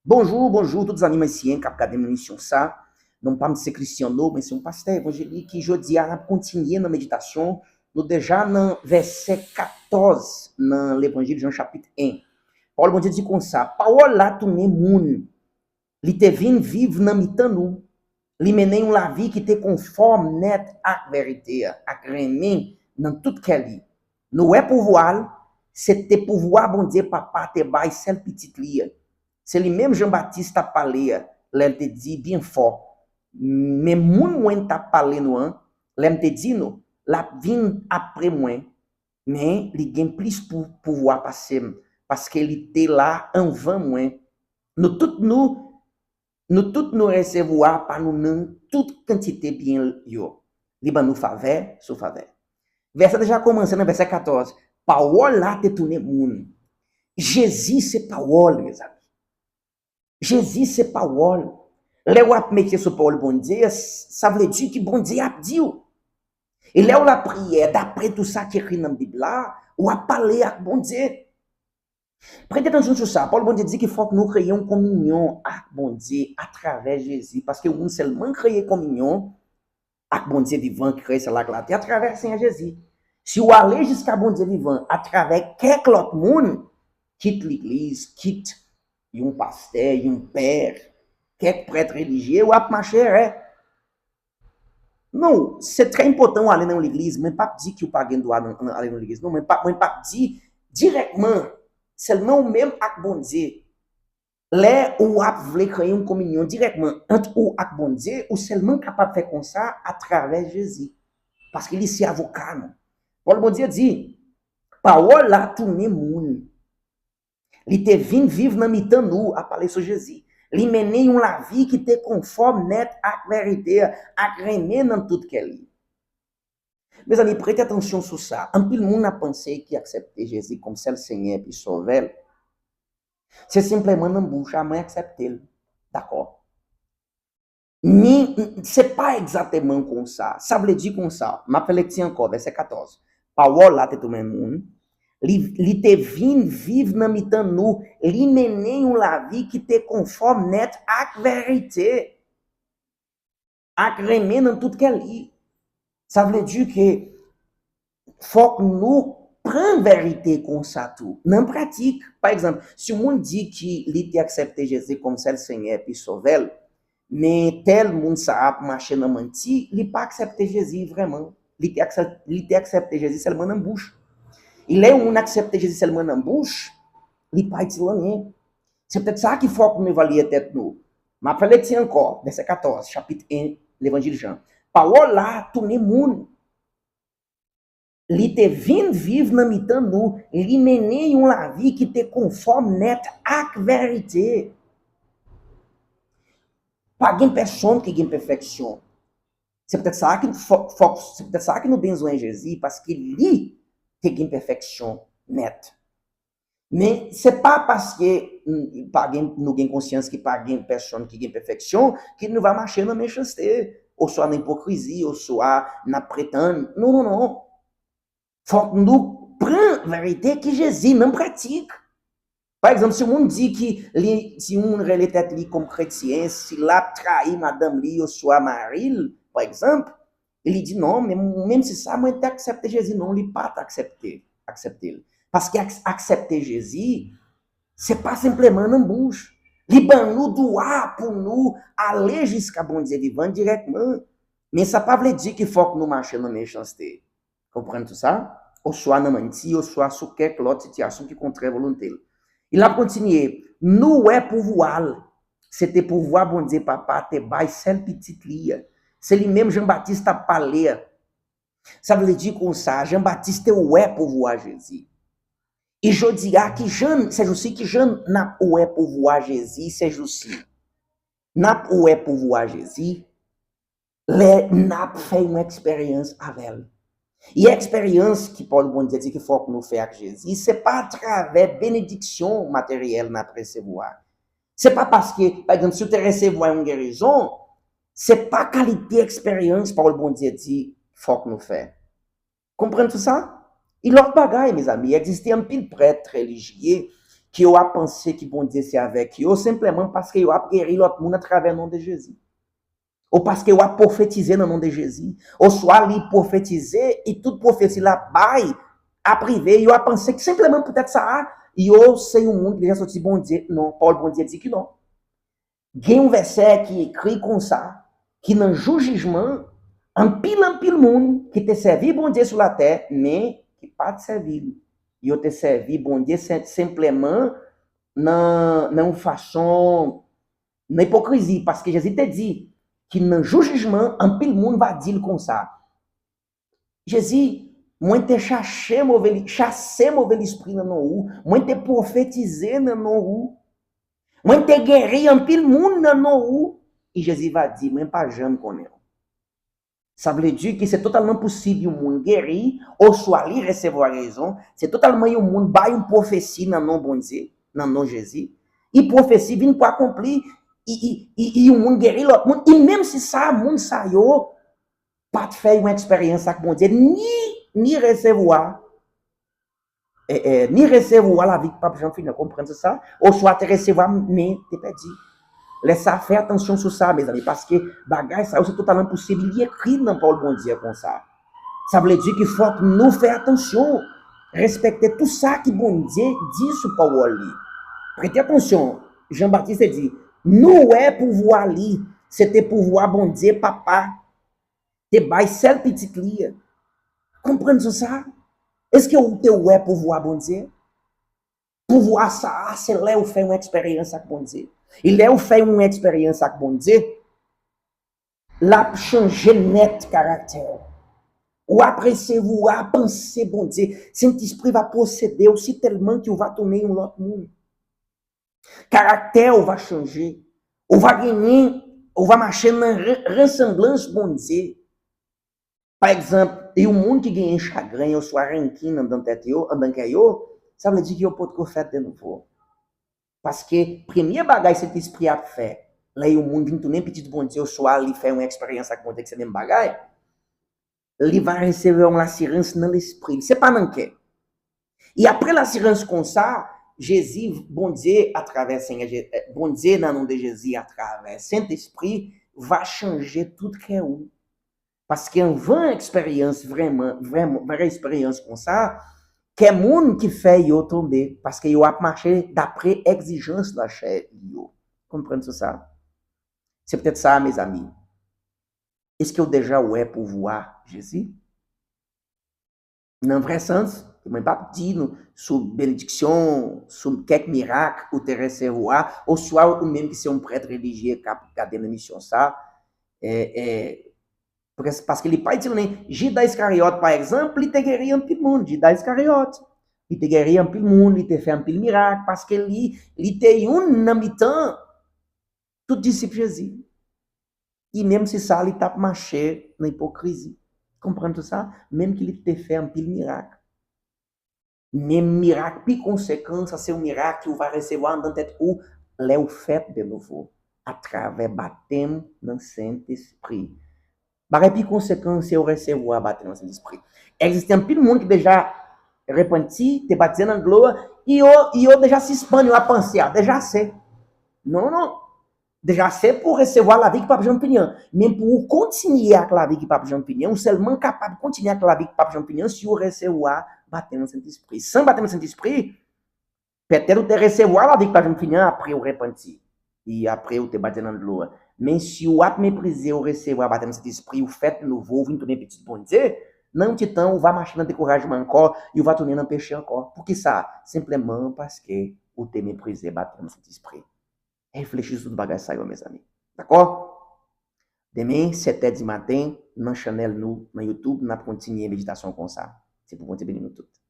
Bonjour, bonjour, tous les amis qui ont regardé l'émission ça. Non pas M. Cristiano, mais c'est un pasteur évangélique qui aujourd'hui a continué dans la méditation. Nous déjà dans verset 14 dans l'évangile de Jean chapitre 1. Paul bon Dieu dit comme ça, parole là tourner moun. Li te vin vivre dans mitan nous. Li mener une vie qui te conforme net à la vérité, à remen dans tout qu'elle. Nous est pouvoir, c'était pouvoir bon Dieu papa te bail celle petite li. C'est lui-même Jean-Baptiste a parlé, l'elle te dit bien fort. Mais moun moins t'a parlé nous, l'elle te dit nous, la vin après moi, mais il gagne plus pour pouvoir passer parce qu'il était là avant moi. Nous tous nous recevoir par nous toute quantité bien yo. Li ban nous faveur sous faveur. Verset déjà commencé dans verset 14. Parole là te tourner moun. Jésus c'est parole mes amis. Jésus c'est parole. Les wap mettre sur parole bon Dieu, ça veut dire que bon Dieu a dit. Et là où la prière d'après tout ça qui est écrit dans la Bible là, ou a parlé avec bon Dieu. Prêtez attention sur ça. Paul bon Dieu dit qu'il faut que nous créions une communion avec bon Dieu à travers Jésus parce que nous seulement créer communion avec bon Dieu vivant qui crée cela à travers Seigneur Jésus. Si vous allez jusqu'à bon Dieu vivant à travers quelques autres monde, quitte l'église, quitte un pasteur, un père, quelques prêtres religieux, ou à marcher. Non, c'est très important d'aller dans l'église, mais pas dire que vous n'avez pas le droit d'aller dans l'église. Non, mais pas dire directement, seulement même avec bon Dieu. Là où vous voulez créer une communion directement entre vous et bon Dieu, ou seulement capable de faire comme ça à travers Jésus. Parce qu'il est ici avocat. Non? Paul bon Dieu dit, parole là, tourner moun. Il te vin vivre dans mitan nous à parler sur Jésus. Il mener une vie qui te conforme net à la vérité, à remer dans tout qu'elle. Mes amis, prêtez attention sur ça. Un peu le monde a pensé qu'il acceptait Jésus comme seul Seigneur et Sauveur. C'est simplement dans bouche à moi accepter. D'accord. Mais c'est pas exactement comme ça. Ça veut dire comme ça. M'appelle encore verset 14. Parole là te tout le monde. Li te vin vive dans mitan nous, li mener une vie qui te conforme net à la vérité. À remen dans tout qu'elle. Ça veut dire que faut que nous prenions vérité comme ça tout. Dans pratique, par exemple, si on dit qu'il a accepté Jésus comme seul Seigneur et Sauveur, mais tel monde ça a marché dans menti, il n'a pas accepté Jésus vraiment. Il a accepté Jésus seulement dans la bouche. Il est on accepte Jésus seulement dans la bouche, il n'est pas rien. C'est peut-être ça qu'il faut que nous évaluions tête nous. Mais après, tiens encore, verset 14, chapitre 1, l'évangile de Jean. Parole là, tourner moun. Li te vin vivre dans mitan nous, li mener une vie qui te conforme net à la vérité. Pas de personne qui a une perfection. C'est peut-être ça que nous besoin Jésus parce qu'il lit que une perfection nette. Mais c'est pas parce que nous avons conscience qu'il n'y a pas de personne qui a une perfection qu'il nous va marcher dans la méchanceté, ou soit dans l'hypocrisie, ou soit dans la prétendre. Non, non, non. Faut que nous prenions la vérité que Jésus nous pratique. Par exemple, si on dit que si on relève tête comme chrétien, s'il a trahi madame li ou soit Marie, par exemple, il dit non, mais même si ça, moi, t'accepte Jésus, non, il pas t'accepter. Parce qu'accepter Jésus, c'est pas simplement dans la bouche. Il nous doit pour nous aller jusqu'à bon Dieu vivant directement. Mais ça ne veut pas dire qu'il faut que nous marchions dans la méchanceté. Comprenez tout ça? Ou soit dans la menti, ou soit sous quelque autre situation qui contraire volonté. Il a continué. Nous, pouvoir. C'était pouvoir, bon Dieu, papa, te bail celle petite ligne. C'est lui-même Jean-Baptiste a parlé. Ça veut dire comme ça, Jean-Baptiste ouais pouvoir Jésus. Et je dirais que c'est aussi que je n'a ouais pouvoir Jésus, c'est aussi. N'a ouais pouvoir Jésus, n'a fait une expérience avec elle. Et l'expérience qui Paul bon Dieu dit qu'il faut que nous fassions avec Jésus, c'est pas à travers bénédiction matérielle n'a recevoir. C'est pas parce que, par exemple, si tu recevoir une guérison, c'est pas qualité expérience par le bon Dieu dit faut que nous fassions. Comprenez tout ça? Il l'autre bagaille mes amis, il existait un pile prêtre religieux que eu a pensé que bon Dieu c'est avec eux, simplement parce que eu a guéri l'autre monde à travers le nom de Jésus. Ou parce que eu a prophétisé dans le nom de Jésus. Ou soit lui prophétiser et toute prophétie là bail à privé, eu a pensé que simplement peut-être ça, eu c'est un monde qui déjà sorti bon Dieu. Non, Paul bon Dieu dit que non. Il y a un verset qui écrit comme ça, qui dans le jugement, en pile monde qui te servi bon Dieu sur la terre, mais qui pas te servi. Il te servi bon Dieu simplement dans une façon, dans hypocrisie, parce que Jésus te dit que dans le jugement, en pile monde va dire comme ça. Jésus, moi te chasser mauvais esprit dans nous, moi te prophétiser dans nous, moi te guéri en pile monde dans nous, et Jésus va dire, même pas jamais connaître. Ça veut dire que c'est totalement possible un monde guéri, ou soit lui recevoir raison, c'est totalement un monde bail une prophétie dans nom bon Dieu, dans nom Jésus, et prophétie vient pour accomplir, et un monde guéri l'autre monde, et même si ça, monde ça yo, pas de faire une expérience avec bon Dieu, ni recevoir, ni recevoir la vie que Pape Jean-Philippe, comprendre ça, ou soit te recevoir, mais t'es perdu. Laissez faire attention sur ça, mes amis, parce que bagage, ça c'est totalement possible. Il y a écrit dans Paul bon Dieu comme ça. Ça veut dire qu'il faut nous faire attention, respecter tout ça que bon Dieu dit sur Paul. Prêtez attention, Jean-Baptiste dit, nous, pouvoir li, c'était pouvoir bon Dieu, papa, te bail seul petit li. Comprenez ça? Est-ce que vous te pouvoir bon Dieu? Pouvoir ça, c'est là où fait une expérience avec bon Dieu. Il est où fait une expérience avec bon Dieu, l'a changé net caractère. Ou après c'est vous à penser bon Dieu, Saint-Esprit va posséder aussi tellement qu'il va tourner un autre monde. Caractère va changer. On va gagner, on va marcher dans ressemblance bon Dieu. Par exemple, il y a un monde qui gagne chagrin, ou soit ranking dans tête yo, en bancayo, ça veut dire qu'il peut pas faire de nouveau. Parce que premier bagage cet esprit a fait, là il y a un monde qui tourne petit bon Dieu, soit il fait une expérience avec bon Dieu, c'est même bagage, il va recevoir une assurance dans l'esprit, c'est pas dans le cœur. Et après l'assurance comme ça, Jésus, bon Dieu, à travers Seigneur, bon Dieu dans le nom de Jésus, à travers Saint-Esprit, va changer tout cœur. Parce qu'une vraie expérience, vraiment, vraie expérience comme ça, que moun qui fait yo tomber, parce que yo a marché d'après exigence de la chair yo. Comprenez ça? C'est peut-être ça, mes amis. Est-ce que vous déjà ouais pour voir Jésus? Dans un vrai sens, je ne vais pas dire sous bénédiction, sous quelques miracles, ou te recevoir, ou soit ou même que c'est un prêtre religieux qui a gardé l'émission ça, parce que il pas dit Judas Iscariote par exemple, il te guéri un pile monde, Judas Iscariote. Il te guéri un pile monde, il te fait un pile miracle parce que il te un habitant tout disciple Jésus. Et même si ça il tape marché dans hypocrisie. Comprenez tout ça? Même qu'il te fait un pile miracle. Même miracle puis conséquence, c'est un miracle que vous va recevoir dans tête ou les fait de nouveau à travers baptême dans le Saint-Esprit. Par puis conséquence, c'est recevoir baptême dans le Saint-Esprit. Existe un pile monde qui déjà repenti, te baptisé dans gloire, et yo déjà suspend à penser, déjà c'est. Non. Déjà c'est pour recevoir la vie que Pape Jean Pignon. Mais pour continuer avec la vie que Pape Jean Pignon, ou seulement capable de continuer avec la vie que Pape Jean Pignon si vous recevoir baptême dans le Saint-Esprit. Sans baptême dans le Saint-Esprit, peut-être vous te recevoir la vie que Pape Jean Pignon après vous repenti. Et après vous te baptisé dans gloire. Mais si vous avez méprisé ou recevoir baptême de cet esprit, vous faites nouveau, vous tournez petit bon Dieu, dans un petit temps, vous va marcher dans le découragement encore, et vous va tourner dans le péché encore. Pour qui ça? Simplement parce que vous avez méprisé baptême de cet esprit. Réfléchissez sur le bagage ça, mes amis. D'accord? Demain, 7h du matin, dans la chaîne nous, dans YouTube, nous continuons la méditation comme ça. C'est pour vous bénir nous tous.